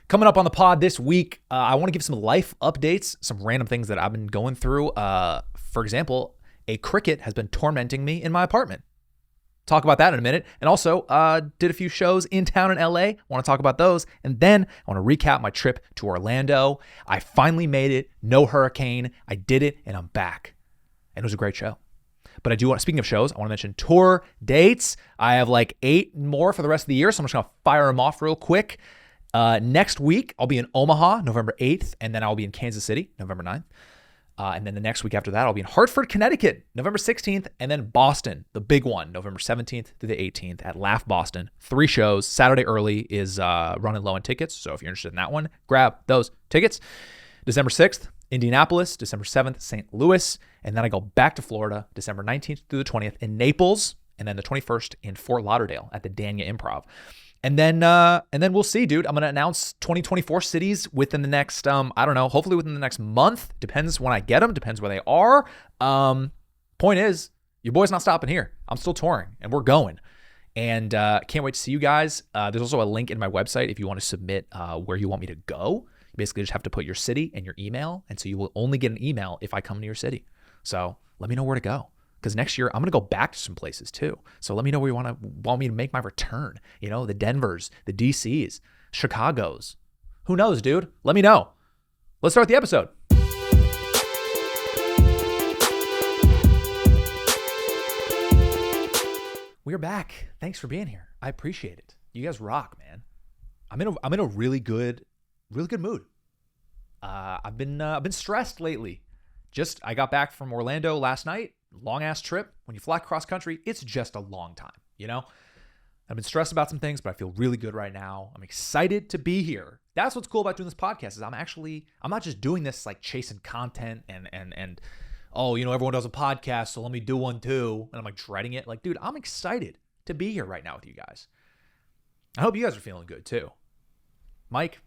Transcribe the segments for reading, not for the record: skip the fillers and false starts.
Coming up on the pod this week, I want to give some life updates, some random things that I've been going through. For example, a cricket has been tormenting me in my apartment. Talk about that in a minute. And also, did a few shows in town in LA. Want to talk about those. And then I want to recap my trip to Orlando. I finally made it. No hurricane. I did it, and I'm back. And it was a great show. But I do want, speaking of shows, I want to mention tour dates. I have like 8 more for the rest of the year, so I'm just going to fire them off real quick. Next week, I'll be in Omaha, November 8th, and then I'll be in Kansas City, November 9th. And then the next week after that, I'll be in Hartford, Connecticut, November 16th, and then Boston, the big one, November 17th through the 18th at Laugh Boston. 3 shows. Saturday early is running low on tickets, so if you're interested in that one, grab those tickets. December 6th, Indianapolis, December 7th, St. Louis, and then I go back to Florida, December 19th through the 20th in Naples, and then the 21st in Fort Lauderdale at the Dania Improv. And then we'll see, dude. I'm going to announce 2024 cities within the next, hopefully within the next month. Depends when I get them. Depends where they are. Point is, your boy's not stopping here. I'm still touring, and we're going. And can't wait to see you guys. There's also a link in my website if you want to submit where you want me to go. You basically just have to put your city and your email. And so you will only get an email if I come to your city. So let me know where to go. Because next year, I'm going to go back to some places too. So let me know where you want me to make my return. You know, the Denvers, the DCs, Chicagos. Who knows, dude? Let me know. Let's start the episode. We're back. Thanks for being here. I appreciate it. You guys rock, man. I'm in a really good mood. I've been stressed lately. I got back from Orlando last night. Long ass trip. When you fly cross country, it's just a long time, you know? I've been stressed about some things, but I feel really good right now. I'm excited to be here. That's what's cool about doing this podcast is I'm not just doing this like chasing content and everyone does a podcast, so let me do one too. And I'm like dreading it. Like, dude, I'm excited to be here right now with you guys. I hope you guys are feeling good too. Mike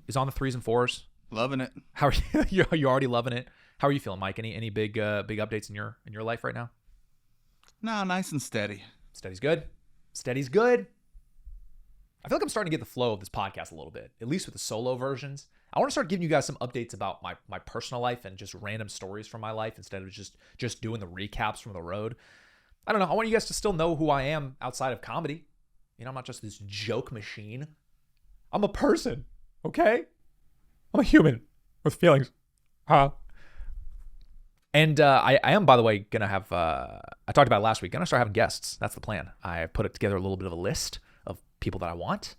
is on the 3s and 4s. Loving it. How are you? You're already loving it. How are you feeling, Mike? Any big updates in your life right now? No, nice and steady. Steady's good. Steady's good. I feel like I'm starting to get the flow of this podcast a little bit, at least with the solo versions. I want to start giving you guys some updates about my personal life and just random stories from my life instead of just doing the recaps from the road. I don't know. I want you guys to still know who I am outside of comedy. You know, I'm not just this joke machine. I'm a person, okay? I'm a human with feelings. And I am, by the way, going to have, I talked about it last week, going to start having guests. That's the plan. I put together a little bit of a list of people that I want.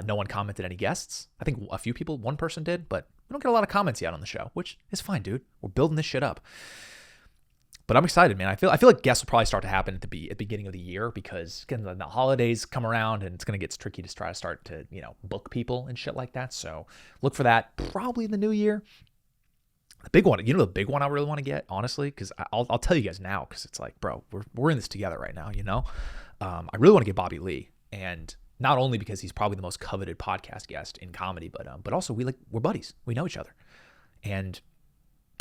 No one commented any guests. I think a few people, one person did, but we don't get a lot of comments yet on the show, which is fine, dude. We're building this shit up. But I'm excited, man. I feel like guests will probably start to happen at the beginning of the year because again, the holidays come around and it's going to get tricky to try to start to, book people and shit like that. So look for that probably in the new year. The big one, the big one I really want to get, honestly, because I'll tell you guys now, because it's like, bro, we're in this together right now, I really want to get Bobby Lee, and not only because he's probably the most coveted podcast guest in comedy, but also we're buddies, we know each other, and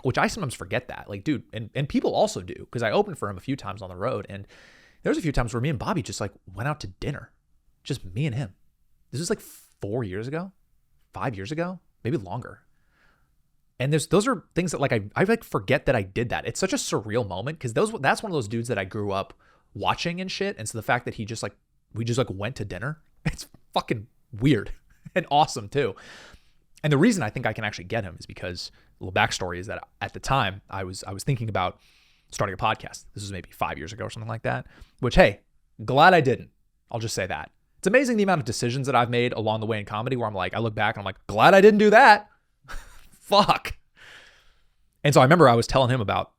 which I sometimes forget that, like, dude, and people also do, because I opened for him a few times on the road, and there's a few times where me and Bobby just like went out to dinner, just me and him. This was like 4 years ago, 5 years ago, maybe longer. And those are things that like I like forget that I did that. It's such a surreal moment because that's one of those dudes that I grew up watching and shit. And so the fact that we just went to dinner, it's fucking weird and awesome too. And the reason I think I can actually get him is because a little backstory is that at the time I was thinking about starting a podcast. This was maybe 5 years ago or something like that, which, hey, glad I didn't. I'll just say that. It's amazing the amount of decisions that I've made along the way in comedy where I'm like, I look back and I'm like, glad I didn't do that. Fuck. And so I remember I was telling him about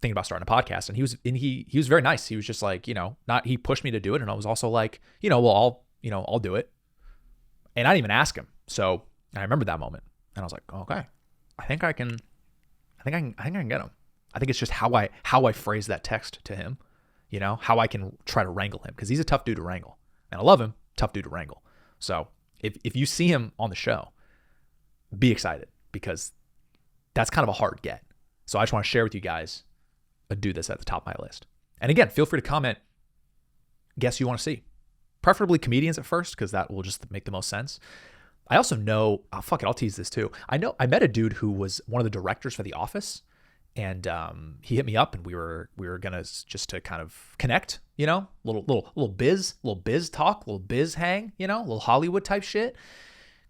thinking about starting a podcast, and he was very nice. He was just like, he pushed me to do it. And I was also like, I'll do it. And I didn't even ask him. So I remember that moment and I was like, okay, I think I can get him. I think it's just how I phrase that text to him, how I can try to wrangle him. Cause he's a tough dude to wrangle and I love him. Tough dude to wrangle. So if you see him on the show, be excited, because that's kind of a hard get. So I just want to share with you guys a dude that's at the top of my list. And again, feel free to comment guests you want to see. Preferably comedians at first, because that will just make the most sense. I also know, oh, fuck it, I'll tease this too. I met a dude who was one of the directors for The Office, and he hit me up, and we were gonna just to kind of connect, little biz talk, little biz hang, little Hollywood type shit.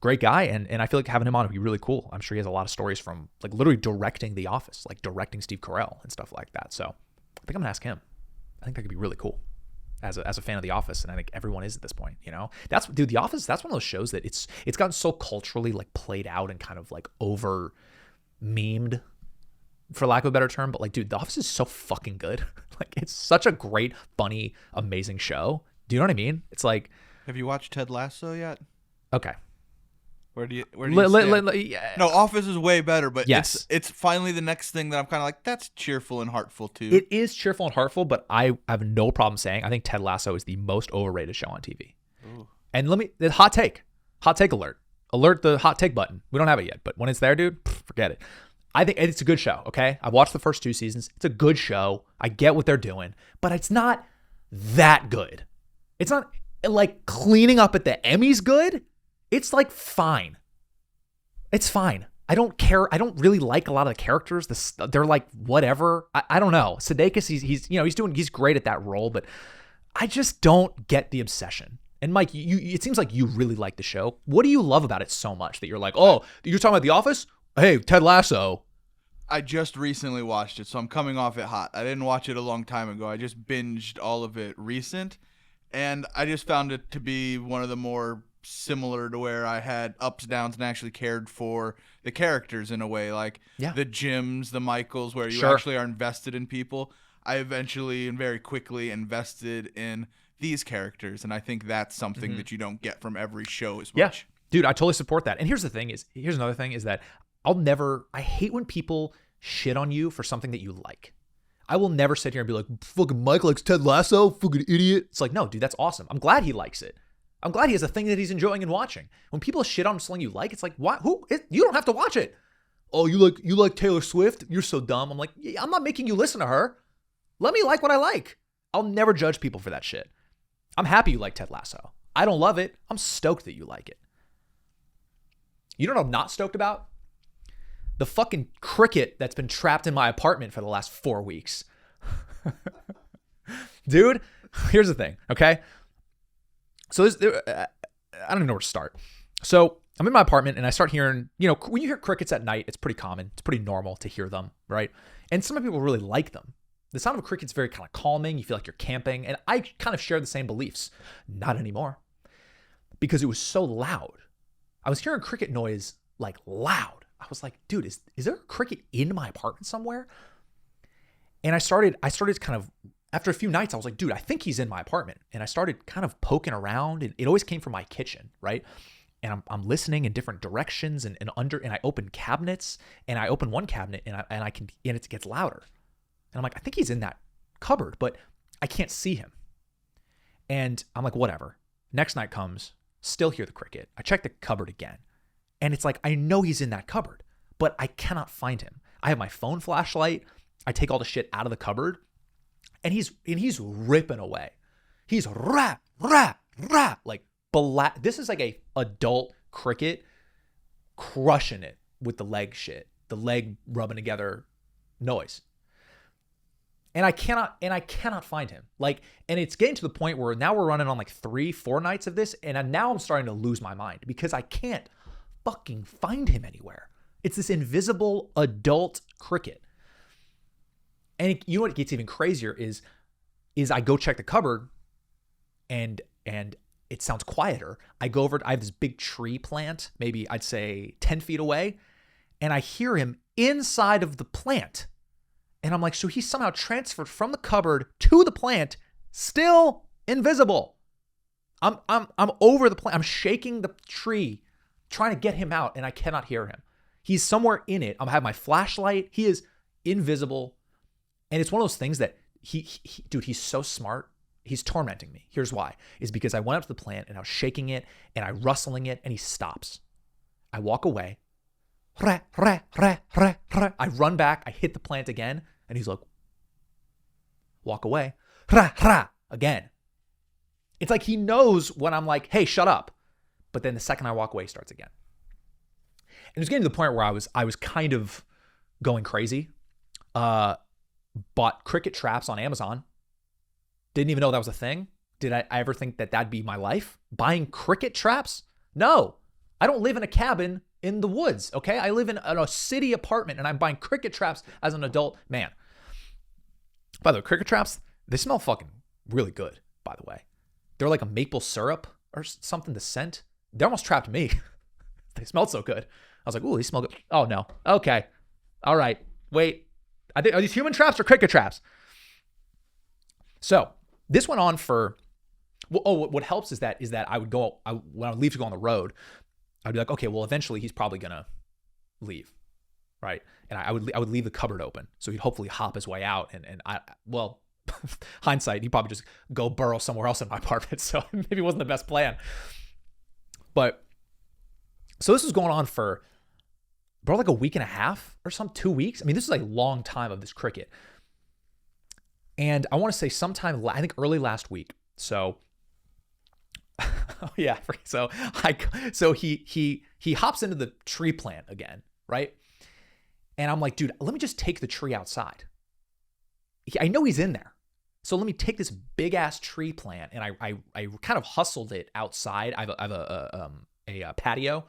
Great guy, and I feel like having him on would be really cool. I'm sure he has a lot of stories from like literally directing The Office, like directing Steve Carell and stuff like that. So I think I'm gonna ask him. I think that could be really cool. As a fan of The Office, and I think everyone is at this point, that's, dude, The Office, that's one of those shows that it's gotten so culturally like played out and kind of like over memed, for lack of a better term. But like, dude, The Office is so fucking good. Like, it's such a great, funny, amazing show. Do you know what I mean? It's like, Have you watched Ted Lasso yet? okay. Where do you stand? Yeah. No, Office is way better, but Yes. it's finally the next thing that I'm kind of like, that's cheerful and heartful too. It is cheerful and heartful, but I have no problem saying I think Ted Lasso is the most overrated show on TV. Ooh. And hot take alert the hot take button. We don't have it yet, but when it's there, dude, forget it. I think it's a good show. Okay, I've watched the first 2 seasons. It's a good show. I get what they're doing, but it's not that good. It's not like cleaning up at the Emmys good. It's like fine. It's fine. I don't care. I don't really like a lot of the characters. They're like whatever. I don't know. Sudeikis, he's great at that role, but I just don't get the obsession. And Mike, it seems like you really like the show. What do you love about it so much that you're like, oh, you're talking about The Office? Hey, Ted Lasso. I just recently watched it, so I'm coming off it hot. I didn't watch it a long time ago. I just binged all of it recent, and I just found it to be one of the more similar to where I had ups, downs, and actually cared for the characters in a way, like the Jims, the Michaels, where you actually are invested in people. I eventually and very quickly invested in these characters, and I think that's something that you don't get from every show as much. Dude, I totally support that. And here's another thing is that I hate when people shit on you for something that you like. I will never sit here and be like, fucking Mike likes Ted Lasso, fucking idiot. It's like, no, dude, that's awesome. I'm glad he likes it. I'm glad he has a thing that he's enjoying and watching. When people shit on something you like, it's like, why? You don't have to watch it. Oh, you like Taylor Swift? You're so dumb. I'm like, yeah, I'm not making you listen to her. Let me like what I like. I'll never judge people for that shit. I'm happy you like Ted Lasso. I don't love it. I'm stoked that you like it. You know what I'm not stoked about? The fucking cricket that's been trapped in my apartment for the last 4 weeks. Dude, here's the thing, okay? So I don't even know where to start. So I'm in my apartment and I start hearing, when you hear crickets at night, it's pretty common. It's pretty normal to hear them, right? And some people really like them. The sound of a cricket's very kind of calming. You feel like you're camping. And I kind of share the same beliefs. Not anymore. Because it was so loud. I was hearing cricket noise like loud. I was like, dude, is there a cricket in my apartment somewhere? And I started kind of, after a few nights, I was like, dude, I think he's in my apartment. And I started kind of poking around, and it always came from my kitchen, right? And I'm listening in different directions and I open cabinets, and I open one cabinet and it gets louder. And I'm like, I think he's in that cupboard, but I can't see him. And I'm like, whatever. Next night comes, still hear the cricket. I check the cupboard again. And it's like, I know he's in that cupboard, but I cannot find him. I have my phone flashlight. I take all the shit out of the cupboard, and he's ripping away. He's rah, rah, rah. Like, this is like a adult cricket crushing it with the leg rubbing together noise. And I cannot find him. Like, and it's getting to the point where now we're running on like 3-4 nights of this, and now I'm starting to lose my mind because I can't fucking find him anywhere. It's this invisible adult cricket. And you know what gets even crazier is I go check the cupboard, and it sounds quieter. I go over, I have this big tree plant, maybe I'd say 10 feet away, and I hear him inside of the plant. And I'm like, so he's somehow transferred from the cupboard to the plant, still invisible. I'm over the plant. I'm shaking the tree, trying to get him out, and I cannot hear him. He's somewhere in it. I have my flashlight. He is invisible. And it's one of those things that dude, he's so smart. He's tormenting me. Here's why. Is because I went up to the plant and I was shaking it and I rustling it, and he stops. I walk away. I run back. I hit the plant again, and he's like, walk away. Again. It's like he knows when I'm like, hey, shut up. But then the second I walk away, it starts again. And it was getting to the point where I was kind of going crazy. Bought cricket traps on Amazon. Didn't even know that was a thing. Did I ever think that that'd be my life? Buying cricket traps? No. I don't live in a cabin in the woods, okay? I live in a city apartment and I'm buying cricket traps as an adult man. By the way, cricket traps, they smell fucking really good, by the way. They're like a maple syrup or something to scent. They almost trapped me. They smelled so good. I was like, ooh, these smell good. Oh, no. Okay. All right. Wait. Are these human traps or cricket traps? So this went on for, what helps is that I would go, when I would leave to go on the road, I'd be like, okay, well, eventually he's probably going to leave, right? And I would leave the cupboard open. So he'd hopefully hop his way out. And hindsight, he'd probably just go burrow somewhere else in my apartment. So maybe it wasn't the best plan. But so this was going on for, bro, like a week and a half or 2 weeks. I mean, this is like a long time of this cricket. And I want to say sometime, I think early last week. So, oh yeah. So he hops into the tree plant again, right? And I'm like, dude, let me just take the tree outside. I know he's in there. So let me take this big ass tree plant, and I kind of hustled it outside. I have a patio.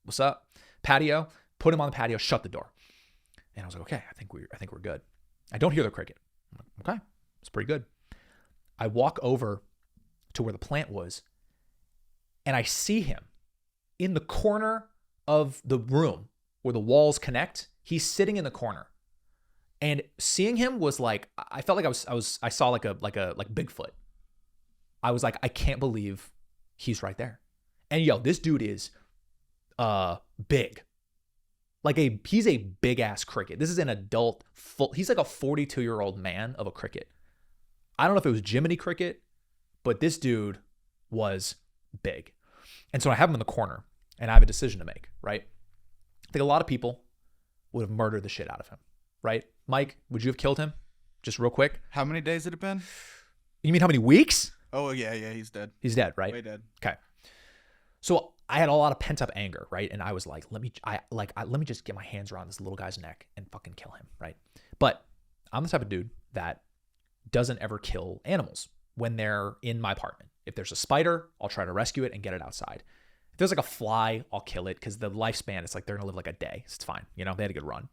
What's up? Patio. Put him on the patio. Shut the door. And I was like, okay, I think we're good. I don't hear the cricket. I'm like, okay, it's pretty good. I walk over to where the plant was, and I see him in the corner of the room where the walls connect. He's sitting in the corner. And seeing him was like, I felt like I saw like Bigfoot. I was like, I can't believe he's right there. And yo, this dude is big. He's a big ass cricket. This is an adult he's like a 42-year-old man of a cricket. I don't know if it was Jiminy Cricket, but this dude was big. And so I have him in the corner and I have a decision to make, right? I think a lot of people would have murdered the shit out of him, right? Mike, would you have killed him? Just real quick. How many days had it been? You mean how many weeks? Oh, yeah, he's dead. He's dead, right? Way dead. Okay. So I had a lot of pent up anger, right? And I was like, let me just get my hands around this little guy's neck and fucking kill him, right? But I'm the type of dude that doesn't ever kill animals when they're in my apartment. If there's a spider, I'll try to rescue it and get it outside. If there's like a fly, I'll kill it because the lifespan, it's like they're gonna live like a day. It's fine. They had a good run.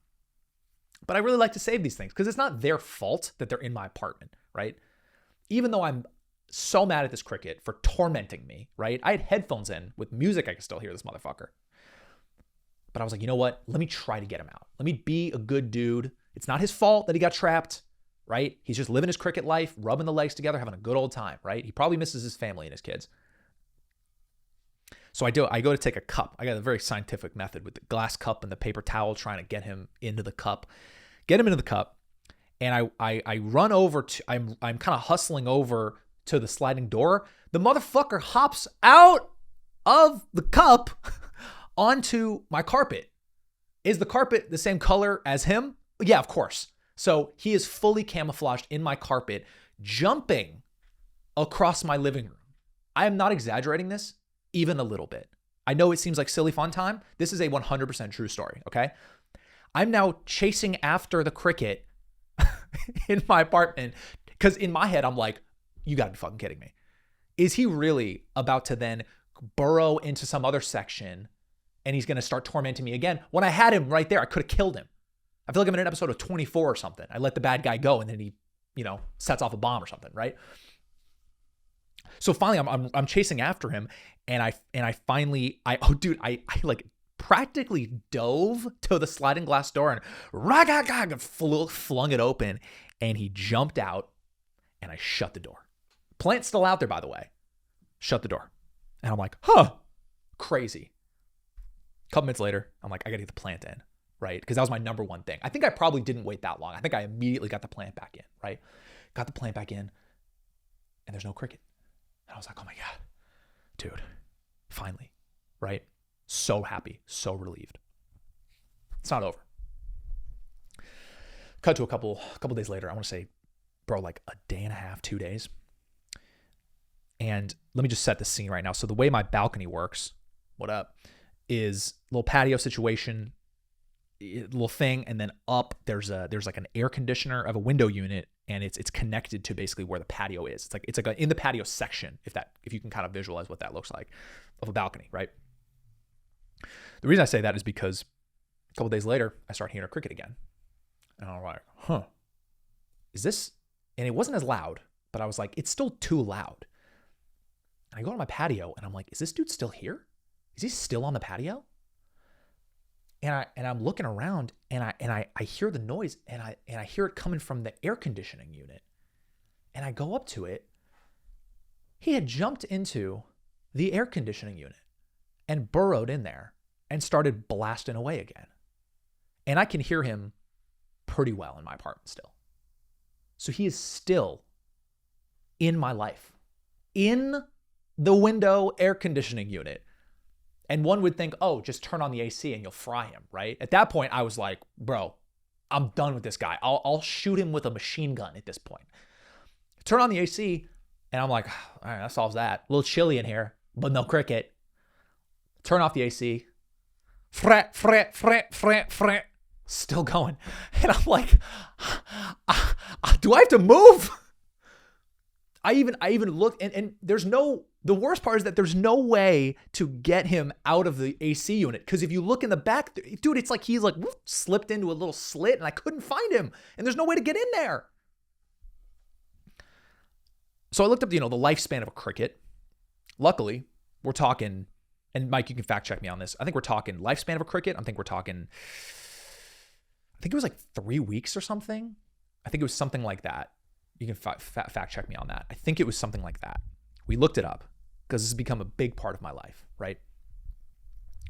But I really like to save these things because it's not their fault that they're in my apartment, right? Even though I'm so mad at this cricket for tormenting me, right? I had headphones in with music. I could still hear this motherfucker. But I was like, you know what? Let me try to get him out. Let me be a good dude. It's not his fault that he got trapped, right? He's just living his cricket life, rubbing the legs together, having a good old time, right? He probably misses his family and his kids. So I go to take a cup. I got a very scientific method with the glass cup and the paper towel, trying to get him into the cup. And I run over to, I'm kind of hustling over to the sliding door. The motherfucker hops out of the cup onto my carpet. Is the carpet the same color as him? Yeah, of course. So he is fully camouflaged in my carpet, jumping across my living room. I am not exaggerating this even a little bit. I know it seems like silly fun time. This is a 100% true story, okay? I'm now chasing after the cricket in my apartment because in my head, I'm like, you gotta be fucking kidding me. Is he really about to then burrow into some other section and he's gonna start tormenting me again? When I had him right there, I could have killed him. I feel like I'm in an episode of 24 or something. I let the bad guy go and then he, sets off a bomb or something, right? So finally I'm chasing after him and I finally like practically dove to the sliding glass door and flung it open, and he jumped out and I shut the door. Plant's still out there, by the way. Shut the door. And I'm like, crazy. A couple minutes later, I'm like, I gotta get the plant in, right? Because that was my number one thing. I think I probably didn't wait that long. I think I immediately got the plant back in, right? Got the plant back in and there's no cricket. And I was like, oh my God, dude, finally, right? So happy, so relieved. It's not over. Cut to a couple days later. I want to say, bro, like a day and a half, 2 days. And let me just set the scene right now. So the way my balcony works, what up, is a little patio situation, little thing, and then up there's like an air conditioner of a window unit, and it's connected to basically where the patio is. It's like in the patio section, if you can kind of visualize what that looks like, of a balcony, right? The reason I say that is because a couple days later I start hearing a cricket again, and I'm like, is this? And it wasn't as loud, but I was like, it's still too loud. And I go to my patio and I'm like, is this dude still here? Is he still on the patio? And I'm looking around and I hear the noise and I hear it coming from the air conditioning unit. And I go up to it. He had jumped into the air conditioning unit and burrowed in there and started blasting away again. And I can hear him pretty well in my apartment still. So he is still in my life, in the window air conditioning unit. And one would think, oh, just turn on the AC and you'll fry him, right? At that point, I was like, bro, I'm done with this guy. I'll shoot him with a machine gun at this point. Turn on the AC, and I'm like, all right, that solves that. A little chilly in here, but no cricket. Turn off the AC. Fret, fret, fret, fret, fret. Still going. And I'm like, do I have to move? I even looked, and there's no, the worst part is that there's no way to get him out of the AC unit. Because if you look in the back, dude, it's like he's like slipped into a little slit and I couldn't find him. And there's no way to get in there. So I looked up, the lifespan of a cricket. Luckily, we're talking, and Mike, you can fact check me on this. I think we're talking lifespan of a cricket. I think it was like 3 weeks or something. I think it was something like that. You can fact check me on that. I think it was something like that. We looked it up because this has become a big part of my life, right?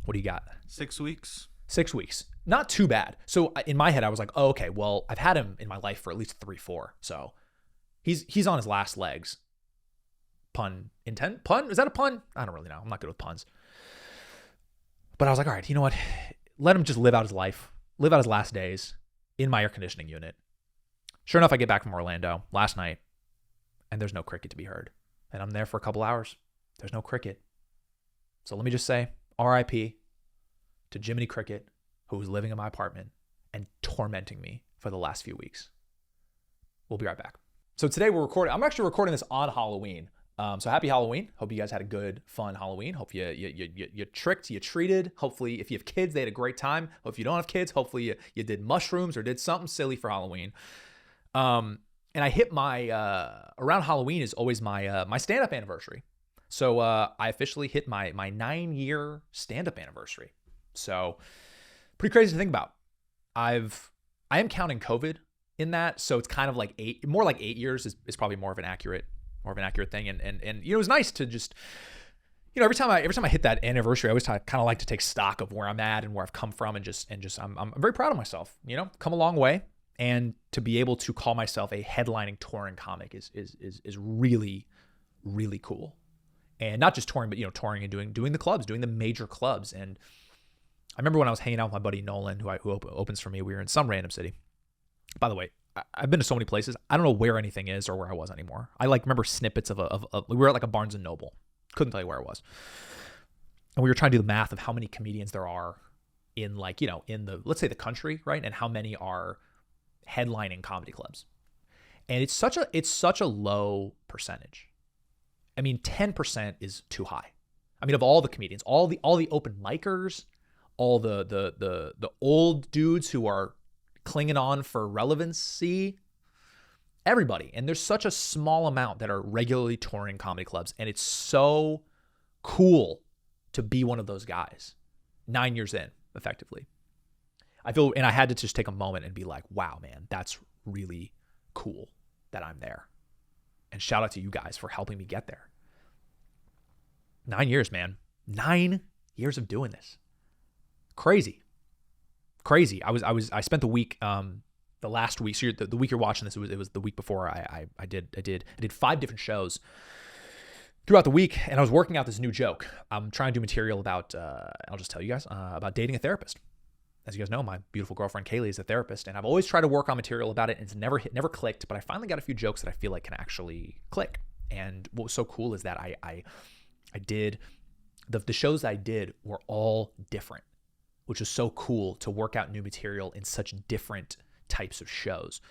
What do you got? 6 weeks. 6 weeks. Not too bad. So in my head, I was like, oh, okay, well, I've had him in my life for at least 3-4. So he's on his last legs. Pun intent? Pun? Is that a pun? I don't really know. I'm not good with puns. But I was like, all right, you know what? Let him just live out his life, live out his last days in my air conditioning unit. Sure enough, I get back from Orlando last night, and there's no cricket to be heard. And I'm there for a couple hours. There's no cricket. So let me just say, RIP to Jiminy Cricket, who was living in my apartment and tormenting me for the last few weeks. We'll be right back. So today I'm actually recording this on Halloween. So happy Halloween. Hope you guys had a good, fun Halloween. Hope you tricked, you treated. Hopefully, if you have kids, they had a great time. Hope if you don't have kids, hopefully you did mushrooms or did something silly for Halloween. And I hit my, around Halloween is always my stand-up anniversary. So, I officially hit my 9-year stand-up anniversary. So pretty crazy to think about. I am counting COVID in that. So it's kind of like 8 years is probably more of an accurate thing. And it was nice to just, every time I hit that anniversary, I always kind of like to take stock of where I'm at and where I've come from, and just I'm very proud of myself, come a long way. And to be able to call myself a headlining touring comic is really, really cool. And not just touring, but touring and doing the clubs, doing the major clubs. And I remember when I was hanging out with my buddy Nolan, who opens for me. We were in some random city. By the way, I've been to so many places. I don't know where anything is or where I was anymore. I remember snippets of we were at like a Barnes and Noble. Couldn't tell you where I was. And we were trying to do the math of how many comedians there are in in the, let's say, the country, right? And how many are headlining comedy clubs. And it's such a low percentage. I mean, 10% is too high. I mean, of all the comedians, all the open micers, all the old dudes who are clinging on for relevancy, everybody. And there's such a small amount that are regularly touring comedy clubs. And it's so cool to be one of those guys 9 years in, effectively. And I had to just take a moment and be like, wow, man, that's really cool that I'm there. And shout out to you guys for helping me get there. 9 years, man. 9 years of doing this. Crazy. I spent the week, the last week. So the week you're watching this, it was the week before I did 5 different shows throughout the week, and I was working out this new joke. I'm trying to do material about, I'll just tell you guys, about dating a therapist. As you guys know, my beautiful girlfriend Kaylee is a therapist, and I've always tried to work on material about it, and it's never clicked, but I finally got a few jokes that I feel like can actually click. And what was so cool is that I did the shows I did were all different, which was so cool to work out new material in such different types of shows.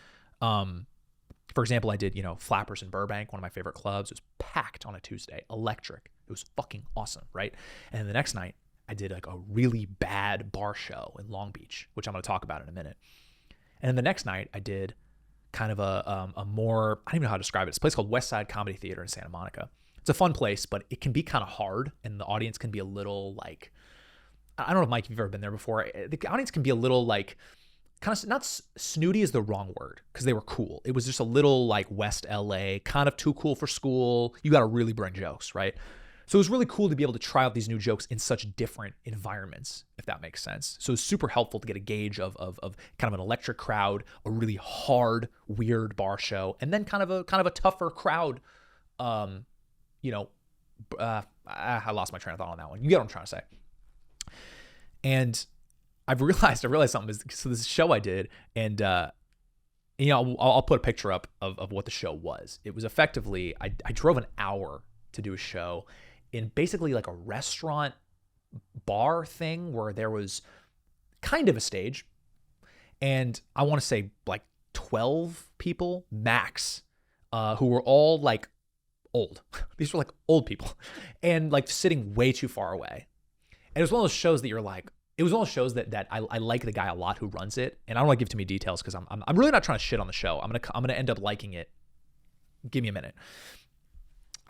For example, I did, Flappers in Burbank, one of my favorite clubs. It was packed on a Tuesday, electric. It was fucking awesome, right? And then the next night, I did like a really bad bar show in Long Beach, which I'm going to talk about in a minute. And then the next night, I did kind of a more, I don't even know how to describe it. It's a place called West Side Comedy Theater in Santa Monica. It's a fun place, but it can be kind of hard, and the audience can be a little like, I don't know if Mike, if you've ever been there before. The audience can be a little like, kind of, not snooty is the wrong word, because they were cool. It was just a little like West LA, kind of too cool for school. You got to really bring jokes, right? So it was really cool to be able to try out these new jokes in such different environments, if that makes sense. So it's super helpful to get a gauge of kind of an electric crowd, a really hard, weird bar show, and then kind of a tougher crowd. I lost my train of thought on that one. You get what I'm trying to say. And I realized something. So this show I did, and I'll put a picture up of what the show was. It was effectively, I drove an hour to do a show in basically like a restaurant bar thing where there was kind of a stage, and I want to say like 12 people max, who were all like old. These were like old people, and like sitting way too far away. And it was one of those shows that you're like, it was one of those shows that I like the guy a lot who runs it, and I don't want to give too many details because I'm really not trying to shit on the show. I'm gonna end up liking it. Give me a minute.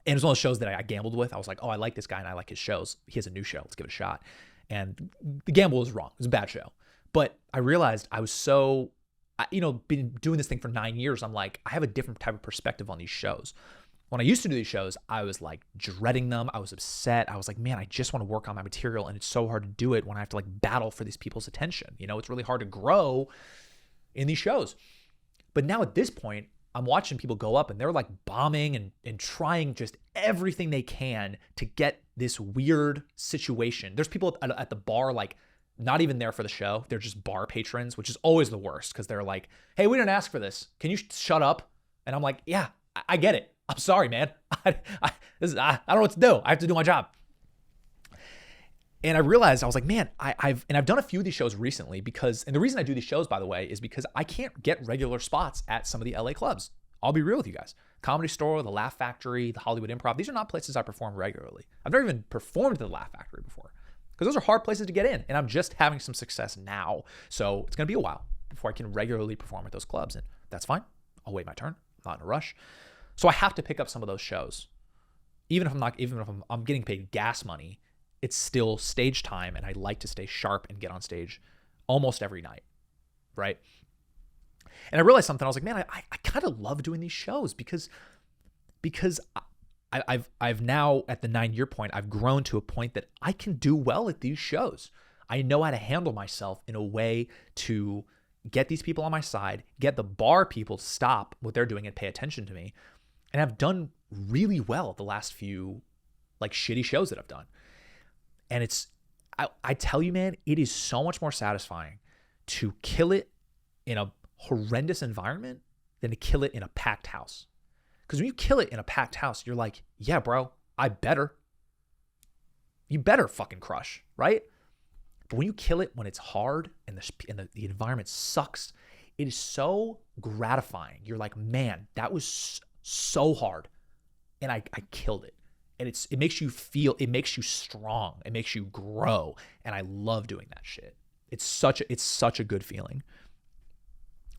And it was one of those shows that I gambled with. I was like, oh, I like this guy and I like his shows. He has a new show. Let's give it a shot. And the gamble was wrong. It was a bad show. But I realized I was been doing this thing for 9 years. I'm like, I have a different type of perspective on these shows. When I used to do these shows, I was like dreading them. I was upset. I was like, man, I just want to work on my material. And it's so hard to do it when I have to like battle for these people's attention. It's really hard to grow in these shows. But now at this point, I'm watching people go up and they're like bombing and trying just everything they can to get this weird situation. There's people at the bar, like not even there for the show. They're just bar patrons, which is always the worst because they're like, hey, we didn't ask for this. Can you shut up? And I'm like, yeah, I get it. I'm sorry, man. I don't know what to do. I have to do my job. And I realized, I was like, man, I've done a few of these shows recently and the reason I do these shows, by the way, is because I can't get regular spots at some of the LA clubs. I'll be real with you guys. Comedy Store, the Laugh Factory, the Hollywood Improv, these are not places I perform regularly. I've never even performed at the Laugh Factory before because those are hard places to get in, and I'm just having some success now. So it's going to be a while before I can regularly perform at those clubs, and that's fine. I'll wait my turn. I'm not in a rush. So I have to pick up some of those shows. Even if I'm getting paid gas money, it's still stage time, and I like to stay sharp and get on stage almost every night, right? And I realized something. I was like, man, I kind of love doing these shows because I've now at the 9-year point, I've grown to a point that I can do well at these shows. I know how to handle myself in a way to get these people on my side, get the bar people to stop what they're doing and pay attention to me. And I've done really well the last few like shitty shows that I've done. And I tell you, man, it is so much more satisfying to kill it in a horrendous environment than to kill it in a packed house. Because when you kill it in a packed house, you're like, yeah, bro, you better fucking crush, right? But when you kill it when it's hard and the environment sucks, it is so gratifying. You're like, man, that was so hard, and I killed it. And it makes you feel, it makes you strong, it makes you grow, and I love doing that shit. It's such a good feeling.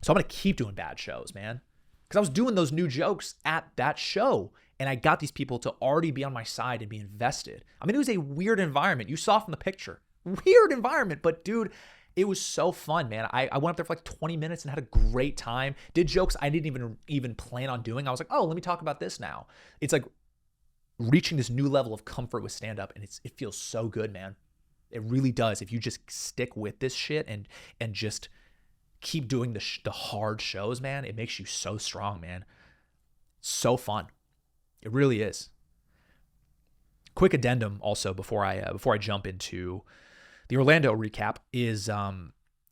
So I'm gonna keep doing bad shows, man, because I was doing those new jokes at that show, and I got these people to already be on my side and be invested. I mean, it was a weird environment. You saw from the picture, weird environment, but dude, it was so fun, man. I went up there for like 20 minutes and had a great time. Did jokes I didn't even plan on doing. I was like, oh, let me talk about this now. It's like reaching this new level of comfort with stand-up, and it feels so good, man. It really does. If you just stick with this shit and just keep doing the hard shows, man, it makes you so strong, man. So fun. It really is. Quick addendum also before I jump into the Orlando recap is a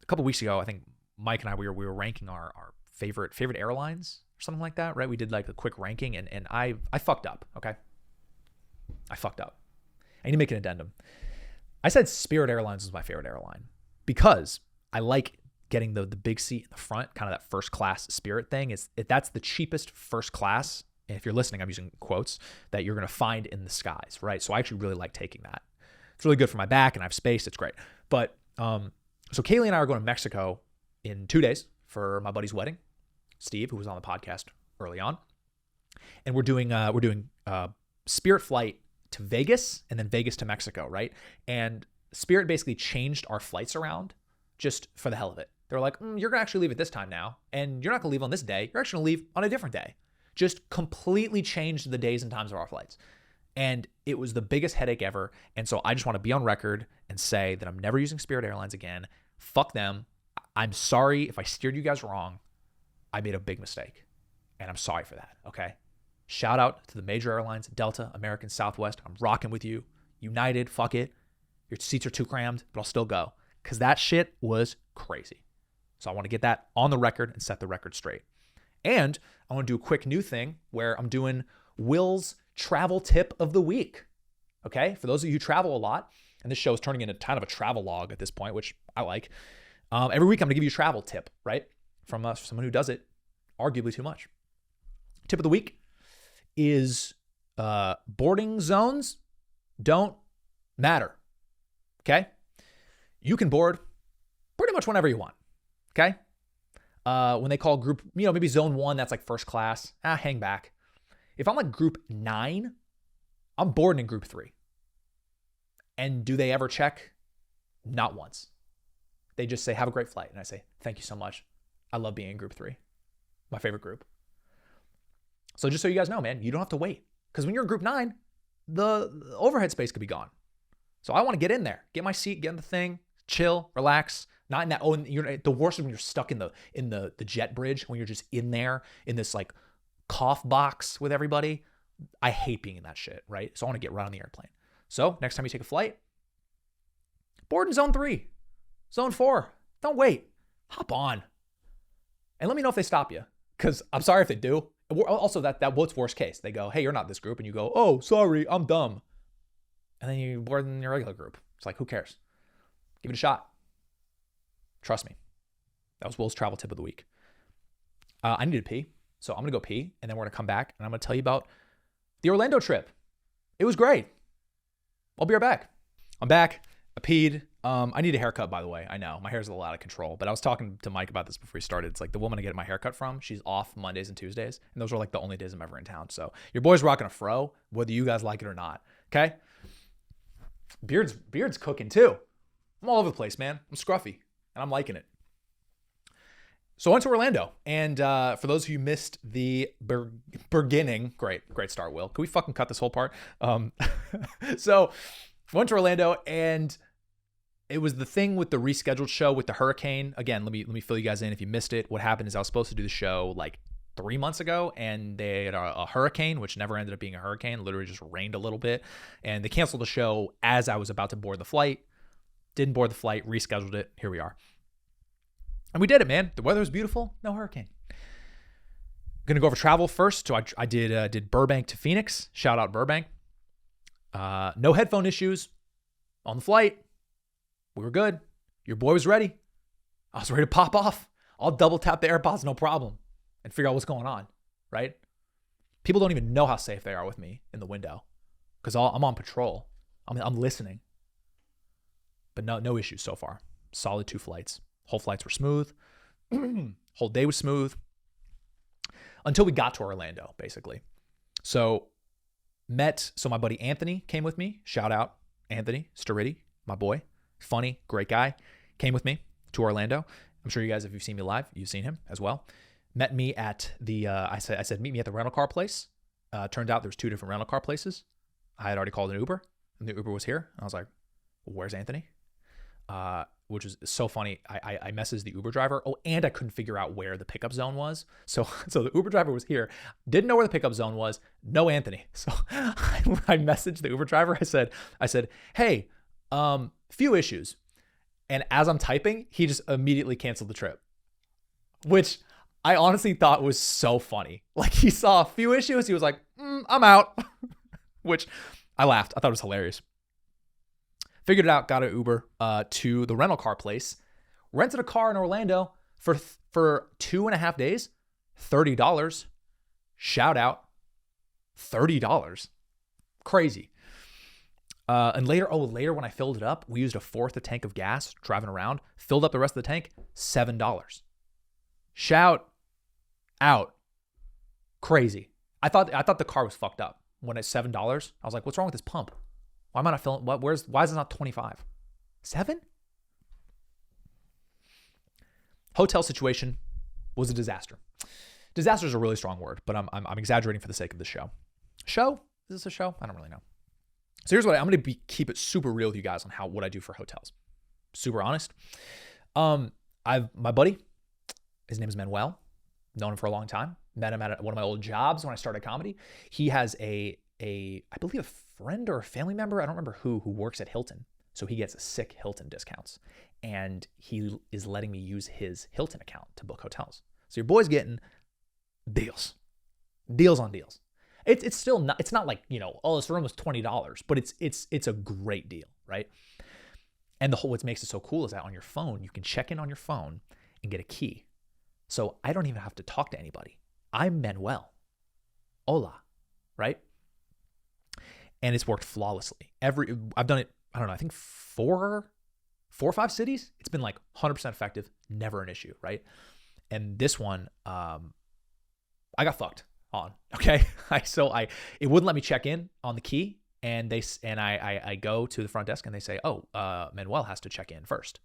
couple weeks ago, I think Mike and I we were ranking our favorite airlines or something like that, right? We did like a quick ranking, and I fucked up, okay? I fucked up. I need to make an addendum. I said Spirit Airlines was my favorite airline because I like getting the big seat in the front, kind of that first class Spirit thing. That's the cheapest first class, and if you're listening, I'm using quotes, that you're going to find in the skies, right? So I actually really like taking that. It's really good for my back, and I have space. It's great. But so Kaylee and I are going to Mexico in 2 days for my buddy's wedding, Steve, who was on the podcast early on, and we're doing Spirit flight to Vegas and then Vegas to Mexico, right? And Spirit basically changed our flights around just for the hell of it. They're like, you're going to actually leave at this time now, and you're not going to leave on this day. You're actually going to leave on a different day. Just completely changed the days and times of our flights. And it was the biggest headache ever. And so I just want to be on record and say that I'm never using Spirit Airlines again. Fuck them. I'm sorry if I steered you guys wrong. I made a big mistake, and I'm sorry for that, okay? Shout out to the major airlines, Delta, American, Southwest. I'm rocking with you. United, fuck it. Your seats are too crammed, but I'll still go because that shit was crazy. So I want to get that on the record and set the record straight. And I want to do a quick new thing where I'm doing Will's travel tip of the week. Okay? For those of you who travel a lot, and this show is turning into kind of a travel log at this point, which I like. Every week I'm going to give you a travel tip, right? From someone who does it arguably too much. Tip of the week is boarding zones don't matter. Okay? You can board pretty much whenever you want. Okay? When they call group, maybe zone 1, that's like first class. Hang back. If I'm like group 9, I'm boarding in group 3. And do they ever check? Not once. They just say, have a great flight. And I say, thank you so much. I love being in group 3. My favorite group. So just so you guys know, man, you don't have to wait. Because when you're in group 9, the overhead space could be gone. So I want to get in there, get my seat, get in the thing, chill, relax. Not in that. Oh, and the worst is when you're stuck in the jet bridge, when you're just in there in this like cough box with everybody. I hate being in that shit, right? So I want to get right on the airplane. So next time you take a flight, board in zone 3, zone 4. Don't wait. Hop on. And let me know if they stop you. Because I'm sorry if they do. Also, that what's worst case? They go, hey, you're not this group. And you go, oh, sorry, I'm dumb. And then you board in your regular group. It's like, who cares? Give it a shot. Trust me. That was Will's travel tip of the week. I need to pee. So I'm going to go pee. And then we're going to come back. And I'm going to tell you about the Orlando trip. It was great. I'll be right back. I'm back. I peed. I need a haircut, by the way. I know my hair's a little out of control, but I was talking to Mike about this before we started. It's like the woman I get my haircut from, she's off Mondays and Tuesdays, and those are like the only days I'm ever in town. So your boy's rocking a fro, whether you guys like it or not. Okay. Beard's cooking too. I'm all over the place, man. I'm scruffy, and I'm liking it. So I went to Orlando, and for those of you who missed the beginning, great start, Will. Can we fucking cut this whole part? So I went to Orlando, and it was the thing with the rescheduled show with the hurricane. Again, let me fill you guys in if you missed it. What happened is I was supposed to do the show like 3 months ago, and they had a hurricane, which never ended up being a hurricane. Literally just rained a little bit, and they canceled the show as I was about to board the flight. Didn't board the flight, rescheduled it. Here we are. And we did it, man. The weather was beautiful. No hurricane. Gonna go over travel first. So I did Burbank to Phoenix. Shout out Burbank. No headphone issues on the flight. We were good. Your boy was ready. I was ready to pop off. I'll double tap the AirPods, no problem, and figure out what's going on, right? People don't even know how safe they are with me in the window because I'm on patrol. I'm listening. But no issues so far. Solid 2 flights. Whole flights were smooth. Whole day was smooth. Until we got to Orlando, basically. So my buddy Anthony came with me. Shout out Anthony Starity, my boy. Funny, great guy. Came with me to Orlando. I'm sure you guys, if you've seen me live, you've seen him as well. Met me at the, I said, meet me at the rental car place. Turned out there's 2 different rental car places. I had already called an Uber, and the Uber was here. And I was like, where's Anthony? Which was so funny. I messaged the Uber driver. Oh, and I couldn't figure out where the pickup zone was. So the Uber driver was here, didn't know where the pickup zone was. No Anthony. So I messaged the Uber driver. I said, hey, few issues. And as I'm typing, he just immediately canceled the trip, which I honestly thought was so funny. Like he saw a few issues. He was like, I'm out, which I laughed. I thought it was hilarious. Figured it out, got an Uber to the rental car place, rented a car in Orlando for 2.5 days, $30. Shout out, $30. Crazy. And later when I filled it up, we used a fourth a tank of gas driving around, filled up the rest of the tank, $7. Shout out. Crazy. I thought the car was fucked up when it's $7. I was like, what's wrong with this pump? Why am I not filling? Why is it not 25? 7? Hotel situation was a disaster. Disaster is a really strong word, but I'm exaggerating for the sake of the show. Show? Is this a show? I don't really know. So here's what I'm going to keep it super real with you guys on what I do for hotels. Super honest. My buddy, his name is Manuel. Known him for a long time. Met him at one of my old jobs when I started comedy. He has I believe a friend or a family member, I don't remember who works at Hilton. So he gets sick Hilton discounts. And he is letting me use his Hilton account to book hotels. So your boy's getting deals. Deals on deals. It's still not, it's not like, this room was $20, but it's a great deal, right? And what makes it so cool is that on your phone, you can check in on your phone and get a key. So I don't even have to talk to anybody. I'm Manuel. Hola, right? And it's worked flawlessly. I've done it, I don't know, I think 4 or 5 cities. It's been like 100% effective, never an issue, right? And this one, I got fucked on, okay? It wouldn't let me check in on the key, and I go to the front desk and they say, Manuel has to check in first.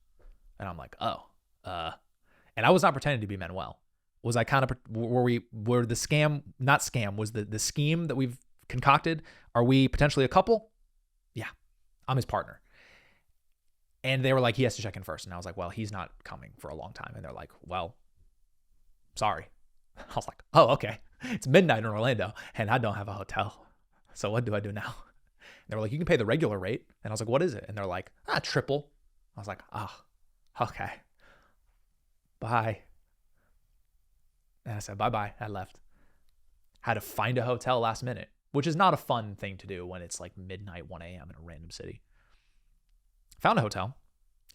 And I'm like, and I was not pretending to be Manuel. Was I kind of, were the scam, not scam, was the scheme that we've concocted, are we potentially a couple? Yeah, I'm his partner. And they were like, he has to check in first. And I was like, well, he's not coming for a long time. And they're like, well, sorry. I was like, oh, okay. It's midnight in Orlando and I don't have a hotel. So what do I do now? And they were like, you can pay the regular rate. And I was like, what is it? And they're like, triple. I was like, okay. Bye. And I said, bye-bye. I left. Had to find a hotel last minute, which is not a fun thing to do when it's like midnight, 1 a.m. in a random city. Found a hotel.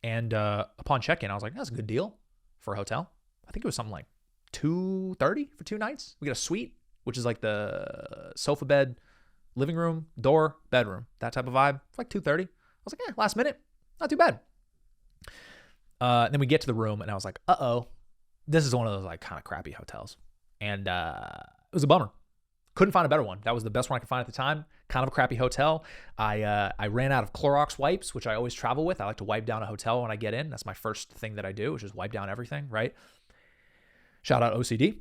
And upon check-in, I was like, that's a good deal for a hotel. I think it was something like $230 for 2 nights. We got a suite, which is like the sofa bed, living room, door, bedroom, that type of vibe. It's like $230. I was like, last minute, not too bad. Then we get to the room and I was like, this is one of those like kind of crappy hotels. And it was a bummer. Couldn't find a better one. That was the best one I could find at the time. Kind of a crappy hotel. I ran out of Clorox wipes, which I always travel with. I like to wipe down a hotel when I get in. That's my first thing that I do, is just wipe down everything, right? Shout out OCD.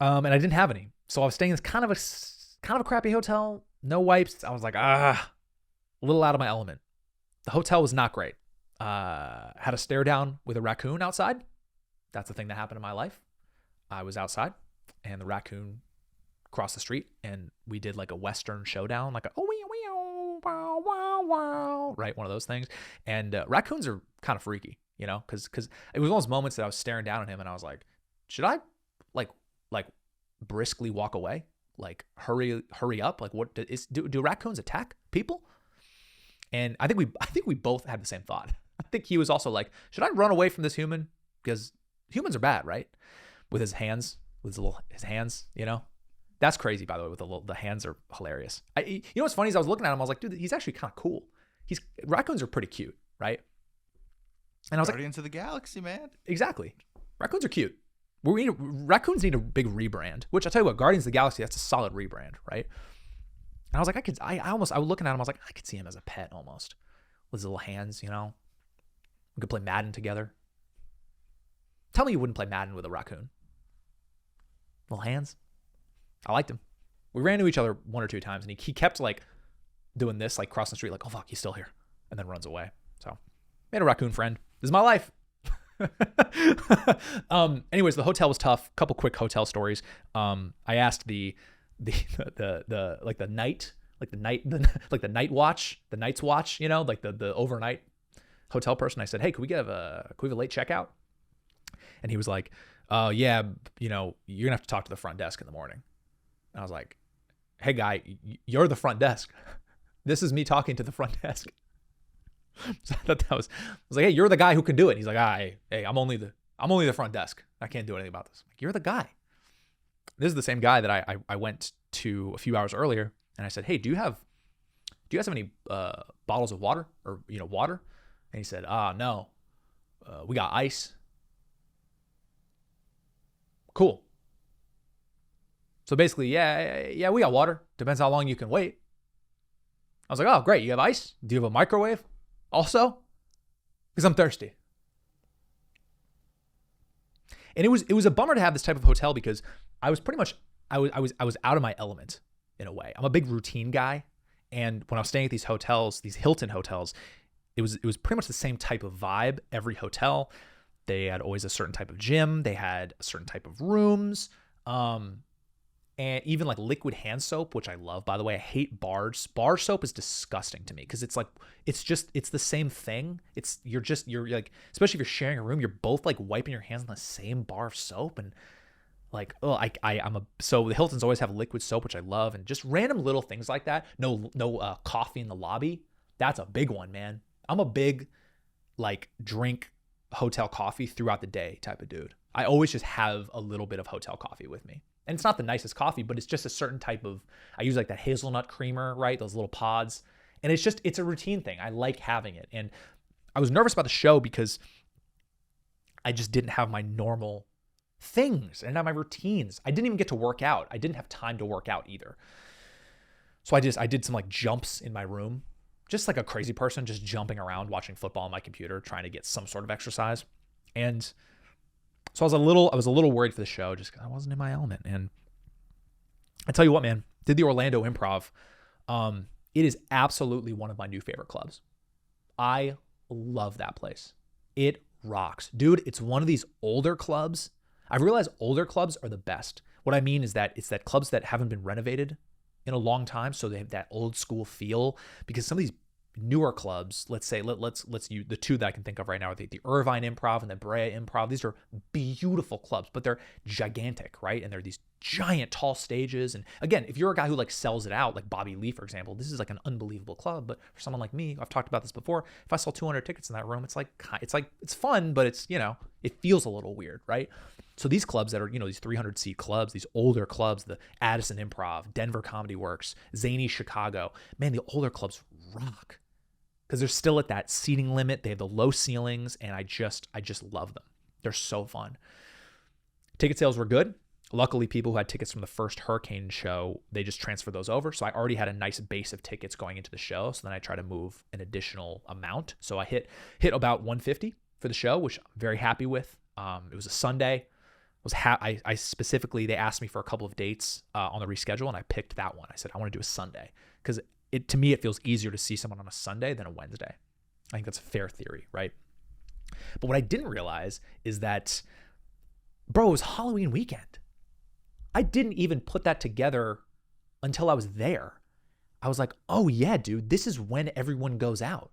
And I didn't have any. So I was staying in this kind of a crappy hotel. No wipes. I was like, a little out of my element. The hotel was not great. Had a stare down with a raccoon outside. That's the thing that happened in my life. I was outside and the raccoon crossed the street and we did like a Western showdown, like right? One of those things. And raccoons are kind of freaky, because it was one of those moments that I was staring down at him and I was like, should I like briskly walk away? Like hurry up? Like what do raccoons attack people? And I think we both had the same thought. I think he was also like, should I run away from this human? Because humans are bad, right? With his hands, his hands, That's crazy, by the way. With the hands are hilarious. What's funny is I was looking at him. I was like, dude, he's actually kind of cool. Raccoons are pretty cute, right? And I was Guardians of the Galaxy, man. Exactly. Raccoons are cute. Raccoons need a big rebrand. Which I tell you what, Guardians of the Galaxy, that's a solid rebrand, right? And I was like, I was looking at him. I was like, I could see him as a pet almost, with his little hands. We could play Madden together. Tell me you wouldn't play Madden with a raccoon. Little hands. I liked him. We ran into each other 1 or 2 times, and he kept like doing this, like crossing the street, like, oh fuck, he's still here, and then runs away. So, made a raccoon friend. This is my life. Anyways, the hotel was tough. Couple quick hotel stories. I asked the night watch, the night's watch, like the overnight hotel person. I said, hey, could we have a late checkout? And he was like, oh yeah, you know, you're gonna have to talk to the front desk in the morning. And I was like, hey guy, you're the front desk. This is me talking to the front desk. So I thought I was like, hey, you're the guy who can do it. And he's like, hey, I'm only the front desk. I can't do anything about this. I'm like, you're the guy. This is the same guy that I went to a few hours earlier, and I said, hey, do you guys have any bottles of water or water? And he said, no, we got ice. Cool. So basically, yeah, we got water. Depends how long you can wait. I was like, oh, great. You have ice? Do you have a microwave also? Because I'm thirsty. And it was a bummer to have this type of hotel because I was pretty much, I was out of my element in a way. I'm a big routine guy. And when I was staying at these hotels, these Hilton hotels, it was pretty much the same type of vibe every hotel. They had always a certain type of gym. They had a certain type of rooms. And even like liquid hand soap, which I love, by the way. I hate bars. Bar soap is disgusting to me because it's the same thing. You're like, especially if you're sharing a room, you're both like wiping your hands on the same bar of soap. And like, so the Hiltons always have liquid soap, which I love. And just random little things like that. No coffee in the lobby. That's a big one, man. I'm a big like drink hotel coffee throughout the day type of dude. I always just have a little bit of hotel coffee with me. And it's not the nicest coffee, but it's just a certain type of, I use like that hazelnut creamer, right? Those little pods. And it's a routine thing. I like having it. And I was nervous about the show because I just didn't have my normal things. I didn't have my routines. I didn't even get to work out. I didn't have time to work out either. So I did some like jumps in my room, just like a crazy person, just jumping around, watching football on my computer, trying to get some sort of exercise. And so I was a little worried for the show just because I wasn't in my element. And I tell you what, man, did the Orlando Improv. It is absolutely one of my new favorite clubs. I love that place. It rocks. Dude, it's one of these older clubs. I've realized older clubs are the best. What I mean is that it's that clubs that haven't been renovated in a long time, so they have that old school feel. Because some of these newer clubs, let's say, let's use the two that I can think of right now are the Irvine Improv and the Brea Improv. These are beautiful clubs, but they're gigantic, right? And they're these giant tall stages. And again, if you're a guy who like sells it out, like Bobby Lee, for example, this is like an unbelievable club. But for someone like me, I've talked about this before. If I sell 200 tickets in that room, it's fun, but it's, it feels a little weird, right? So these clubs that are, these 300 seat clubs, these older clubs, the Addison Improv, Denver Comedy Works, Zany Chicago, man, the older clubs rock. Because they're still at that seating limit. They have the low ceilings, and I just love them. They're so fun. Ticket sales were good. Luckily, people who had tickets from the first Hurricane show, they just transferred those over. So I already had a nice base of tickets going into the show. So then I tried to move an additional amount. So I hit about 150 for the show, which I'm very happy with. It was a Sunday. I specifically, they asked me for a couple of dates on the reschedule, and I picked that one. I said, I want to do a Sunday because to me, it feels easier to see someone on a Sunday than a Wednesday. I think that's a fair theory, right? But what I didn't realize is that, bro, it was Halloween weekend. I didn't even put that together until I was there. I was like, oh yeah, dude, this is when everyone goes out.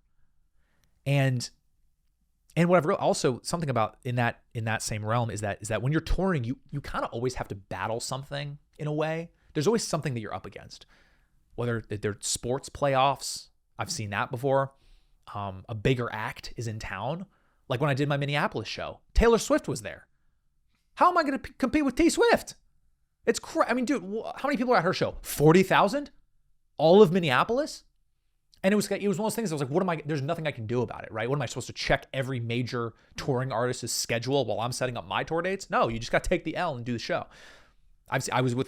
And what I've realized also something about in that same realm is that when you're touring, you kind of always have to battle something in a way. There's always something that you're up against. Whether they're sports playoffs, I've seen that before. A bigger act is in town. Like when I did my Minneapolis show, Taylor Swift was there. How am I going to compete with T Swift? It's I mean, dude, how many people are at her show? 40,000? All of Minneapolis? And it was one of those things I was like, there's nothing I can do about it, right? What am I supposed to check every major touring artist's schedule while I'm setting up my tour dates? No, you just got to take the L and do the show. I was with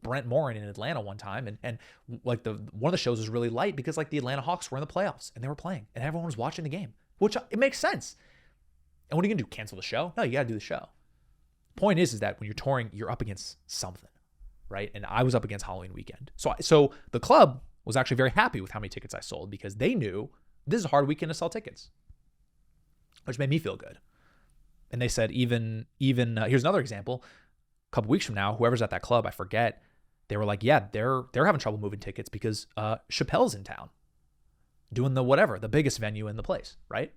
Brent Morin in Atlanta one time, and like one of the shows was really light because like the Atlanta Hawks were in the playoffs and they were playing and everyone was watching the game, which it makes sense. And what are you gonna do? Cancel the show? No, you gotta do the show. Point is that when you're touring, you're up against something, right? And I was up against Halloween weekend, so the club was actually very happy with how many tickets I sold because they knew this is a hard weekend to sell tickets, which made me feel good. And they said even here's another example. A couple weeks from now, whoever's at that club, I forget, they were like, yeah, they're having trouble moving tickets because Chappelle's in town doing the biggest venue in the place, right?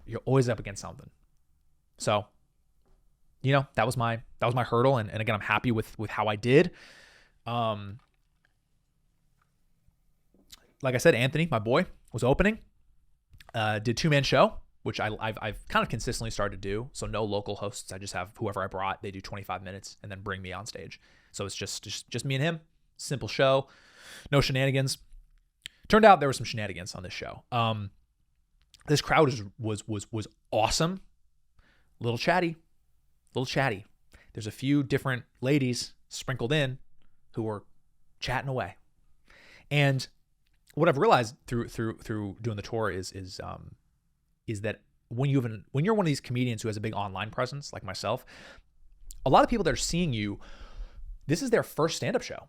You're always up against something. So, that was my hurdle. And again, I'm happy with how I did. Like I said, Anthony, my boy, was opening, did 2-man show, which I've kind of consistently started to do. So no local hosts. I just have whoever I brought. They do 25 minutes and then bring me on stage. So it's just me and him. Simple show. No shenanigans. Turned out there were some shenanigans on this show. This crowd was awesome. Little chatty. There's a few different ladies sprinkled in who were chatting away. And what I've realized through doing the tour is that when you're one of these comedians who has a big online presence like myself, a lot of people that are seeing you, this is their first stand-up show.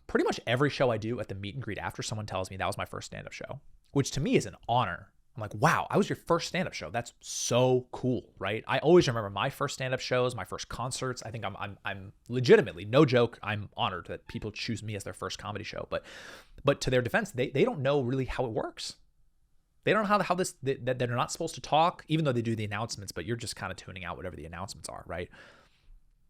Pretty much every show I do at the meet and greet after, someone tells me that was my first stand-up show, which to me is an honor. I'm like, wow, I was your first stand-up show. That's so cool, right? I always remember my first stand-up shows, my first concerts. I think I'm legitimately, no joke, I'm honored that people choose me as their first comedy show. But to their defense, they don't know really how it works. They don't know how this, that they're not supposed to talk, even though they do the announcements, but you're just kind of tuning out whatever the announcements are, right?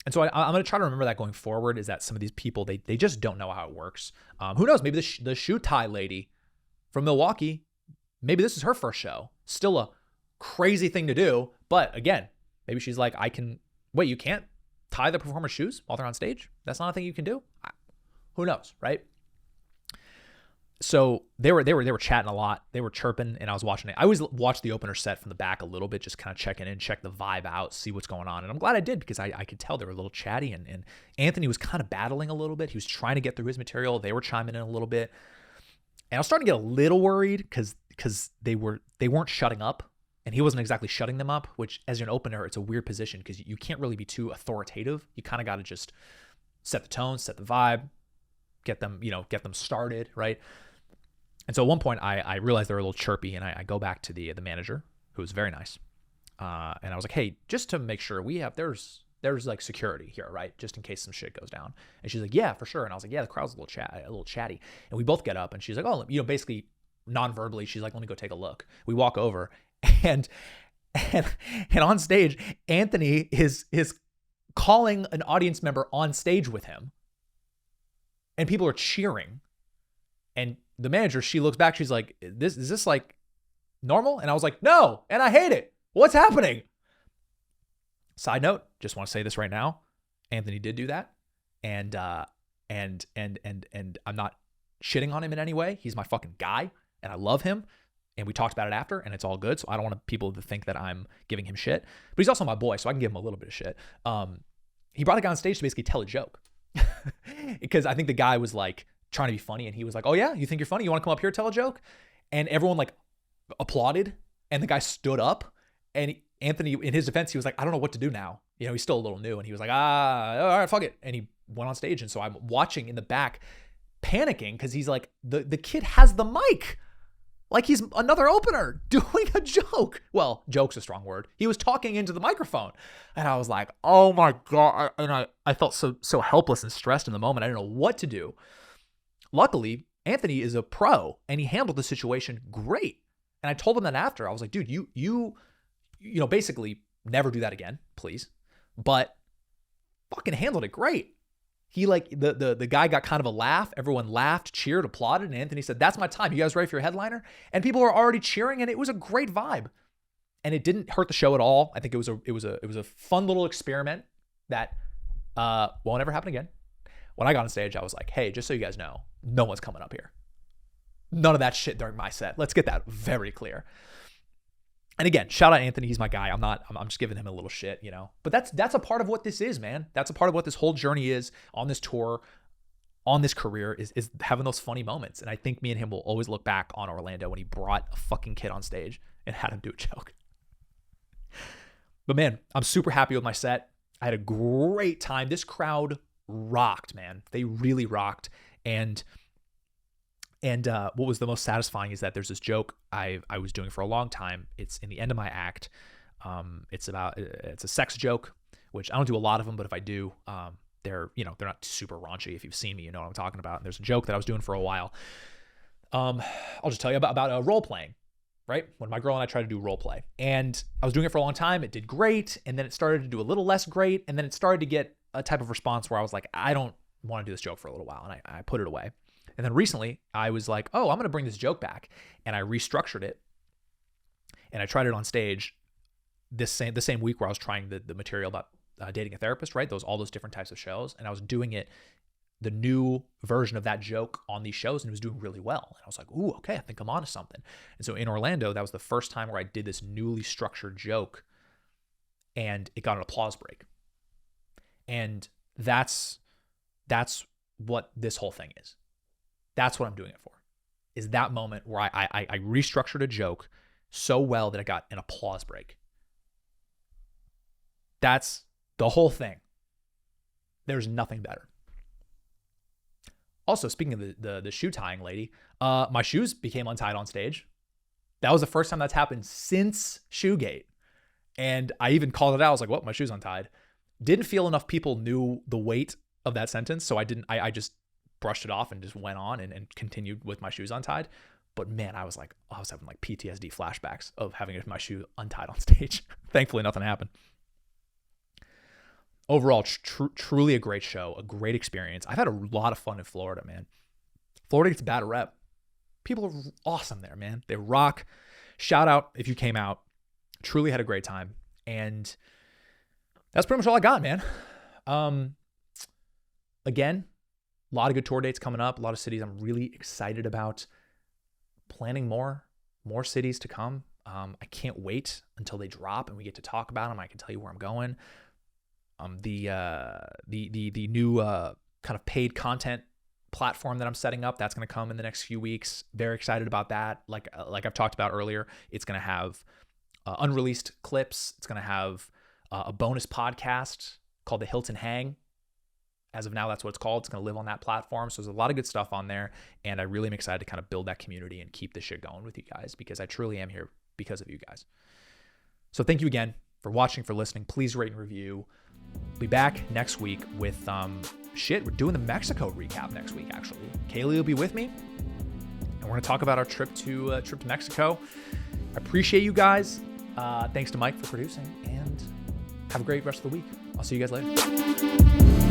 And so I'm going to try to remember that going forward, is that some of these people, they just don't know how it works. Who knows? Maybe the shoe tie lady from Milwaukee, maybe this is her first show. Still a crazy thing to do. But again, maybe she's like, wait, you can't tie the performer's shoes while they're on stage? That's not a thing you can do? Who knows, right? So they were chatting a lot. They were chirping, and I was watching it. I always watch the opener set from the back a little bit, just kind of checking in, check the vibe out, see what's going on. And I'm glad I did, because I could tell they were a little chatty, and Anthony was kind of battling a little bit. He was trying to get through his material. They were chiming in a little bit. And I was starting to get a little worried because they weren't shutting up, and he wasn't exactly shutting them up, which as an opener, it's a weird position because you can't really be too authoritative. You kind of got to just set the tone, set the vibe, get them started, right? And so at one point I realized they were a little chirpy, and I go back to the manager, who was very nice. And I was like, hey, just to make sure there's like security here, right? Just in case some shit goes down. And she's like, yeah, for sure. And I was like, yeah, the crowd's a little chatty. And we both get up, and she's like, oh, basically non-verbally, she's like, let me go take a look. We walk over, and on stage, Anthony is calling an audience member on stage with him, and people are cheering. And the manager, she looks back, she's like, is this like normal? And I was like, no, and I hate it. What's happening? Side note, just want to say this right now. Anthony did do that. And I'm not shitting on him in any way. He's my fucking guy, and I love him. And we talked about it after, and it's all good. So I don't want people to think that I'm giving him shit. But he's also my boy, so I can give him a little bit of shit. He brought the guy on stage to basically tell a joke. Because I think the guy was like trying to be funny, and he was like, oh yeah, you think you're funny? You want to come up here, tell a joke? And everyone like applauded, and the guy stood up, and Anthony, in his defense, he was like, I don't know what to do now. He's still a little new, and he was like, all right, fuck it. And he went on stage. And so I'm watching in the back, panicking, because he's like, the kid has the mic. Like he's another opener doing a joke. Well, joke's a strong word. He was talking into the microphone. And I was like, oh my God. And I felt so helpless and stressed in the moment. I didn't know what to do. Luckily, Anthony is a pro, and he handled the situation great. And I told him that after. I was like, dude, you basically never do that again, please. But fucking handled it great. He like, the guy got kind of a laugh. Everyone laughed, cheered, applauded. And Anthony said, that's my time. You guys ready for your headliner? And people were already cheering, and it was a great vibe. And it didn't hurt the show at all. I think it was a fun little experiment that won't ever happen again. When I got on stage, I was like, hey, just so you guys know, no one's coming up here. None of that shit during my set. Let's get that very clear. And again, shout out Anthony. He's my guy. I'm just giving him a little shit, But that's a part of what this is, man. That's a part of what this whole journey is on this tour, on this career, is having those funny moments. And I think me and him will always look back on Orlando when he brought a fucking kid on stage and had him do a joke. But man, I'm super happy with my set. I had a great time. This crowd rocked, man. They really rocked. And what was the most satisfying is that there's this joke I was doing for a long time. It's in the end of my act. It's a sex joke, which I don't do a lot of them, but if I do, they're not super raunchy. If you've seen me, you know what I'm talking about. And there's a joke that I was doing for a while. I'll just tell you about role playing, right? When my girl and I tried to do role play. And I was doing it for a long time. It did great. And then it started to do a little less great. And then it started to get a type of response where I was like, I don't want to do this joke for a little while. And I put it away. And then recently I was like, oh, I'm going to bring this joke back. And I restructured it. And I tried it on stage the same week where I was trying the material about dating a therapist, right? All those different types of shows. And I was doing it, the new version of that joke on these shows, and it was doing really well. And I was like, ooh, okay, I think I'm onto something. And so in Orlando, that was the first time where I did this newly structured joke, and it got an applause break. And that's what this whole thing is. That's what I'm doing it for, is that moment where I restructured a joke so well that it got an applause break. That's the whole thing. There's nothing better. Also, speaking of the shoe tying lady, my shoes became untied on stage. That was the first time that's happened since Shoegate. And I even called it out. I was like, well, my shoe's untied. Didn't feel enough people knew the weight of that sentence. So I just brushed it off and just went on and continued with my shoes untied. But man, I was having like PTSD flashbacks of having my shoe untied on stage. Thankfully, nothing happened. Overall, truly a great show, a great experience. I've had a lot of fun in Florida, man. Florida gets a bad rep. People are awesome there, man. They rock. Shout out if you came out. Truly had a great time. And that's pretty much all I got, man. Again, a lot of good tour dates coming up. A lot of cities I'm really excited about. Planning more cities to come. I can't wait until they drop and we get to talk about them. I can tell you where I'm going. The new kind of paid content platform that I'm setting up, that's going to come in the next few weeks. Very excited about that. Like I've talked about earlier, it's going to have unreleased clips. It's going to have a bonus podcast called the Hilton Hang. As of now, that's what it's called. It's going to live on that platform. So there's a lot of good stuff on there. And I really am excited to kind of build that community and keep this shit going with you guys, because I truly am here because of you guys. So thank you again for watching, for listening. Please rate and review. Be back next week with we're doing the Mexico recap next week, actually. Kaylee will be with me, and we're going to talk about our trip to Mexico. I appreciate you guys. Thanks to Mike for producing, and have a great rest of the week. I'll see you guys later.